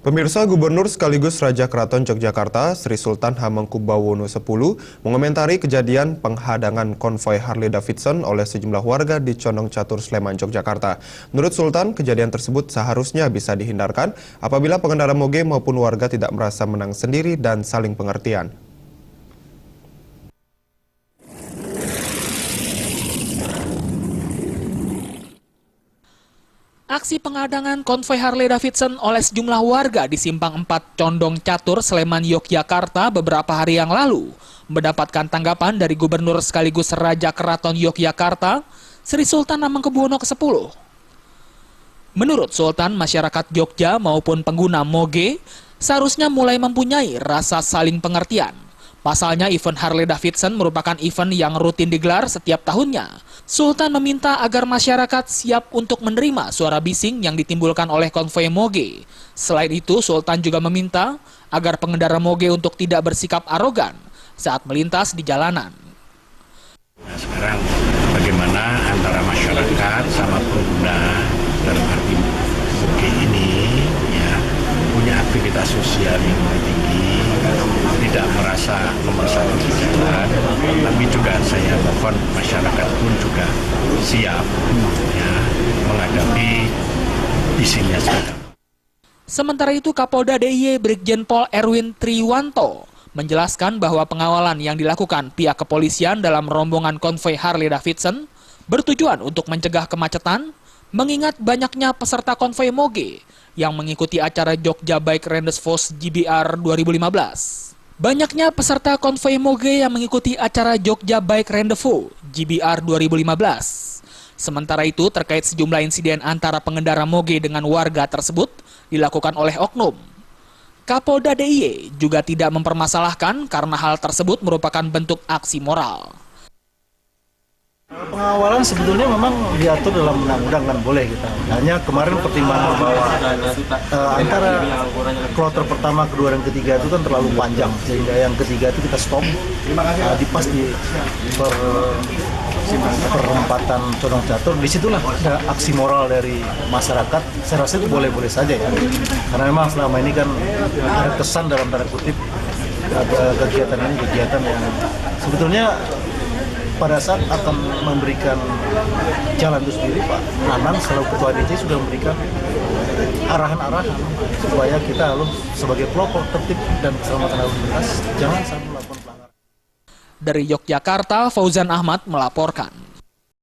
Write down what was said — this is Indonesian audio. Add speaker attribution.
Speaker 1: Pemirsa, Gubernur sekaligus Raja Keraton Yogyakarta, Sri Sultan Hamengkubuwono X mengomentari kejadian penghadangan konvoi Harley Davidson oleh sejumlah warga di Condong Catur, Sleman, Yogyakarta. Menurut Sultan, kejadian tersebut seharusnya bisa dihindarkan apabila pengendara moge maupun warga tidak merasa menang sendiri dan saling pengertian.
Speaker 2: Aksi penghadangan konvoi Harley Davidson oleh sejumlah warga di Simpang 4 Condong Catur, Sleman, Yogyakarta beberapa hari yang lalu mendapatkan tanggapan dari Gubernur sekaligus Raja Keraton Yogyakarta, Sri Sultan Hamengkubuwono X. Menurut Sultan, masyarakat Jogja maupun pengguna moge seharusnya mulai mempunyai rasa saling pengertian. Pasalnya, event Harley Davidson merupakan event yang rutin digelar setiap tahunnya. Sultan meminta agar masyarakat siap untuk menerima suara bising yang ditimbulkan oleh konvoi moge. Selain itu, Sultan juga meminta agar pengendara moge untuk tidak bersikap arogan saat melintas di jalanan.
Speaker 3: Nah, sekarang bagaimana antara masyarakat sama pengguna dalam arti moge ini ya, punya aktivitas sosial yang tinggi, tidak merasa nomor satu di jalan, tapi juga saya mohon masyarakat pun juga siap ya, menghadapi bisingnya sekarang.
Speaker 2: Sementara itu, Kapolda DIY Brigjen Pol Erwin Triwanto menjelaskan bahwa pengawalan yang dilakukan pihak kepolisian dalam rombongan konvoi Harley Davidson bertujuan untuk mencegah kemacetan, mengingat banyaknya peserta konvoi moge yang mengikuti acara Jogja Bike Rendezvous GBR 2015. Banyaknya peserta konvoi moge yang mengikuti acara Jogja Bike Rendezvous GBR 2015. Sementara itu, terkait sejumlah insiden antara pengendara moge dengan warga tersebut dilakukan oleh oknum. Kapolda DIY juga tidak mempermasalahkan karena hal tersebut merupakan bentuk aksi moral.
Speaker 4: Pengawalan sebetulnya memang diatur dalam undang-undang, kan boleh kita. Hanya kemarin pertimbangan bahwa antara kloter pertama, kedua, dan ketiga itu kan terlalu panjang, sehingga yang ketiga itu kita stop di pas di perempatan Condong Catur. Disitulah ada aksi moral dari masyarakat. Saya rasa itu boleh-boleh saja ya, karena memang selama ini kan ada kesan dalam tanda kutip kegiatan ini kegiatan yang sebetulnya pada saat akan memberikan jalan itu sendiri, Pak Nanan selalu Ketua DC sudah memberikan arahan-arahan supaya kita harus sebagai pelopor tertib dan keselamatan lalu lintas jangan sampai melakukan pelanggaran.
Speaker 2: Dari Yogyakarta, Fauzan Ahmad melaporkan.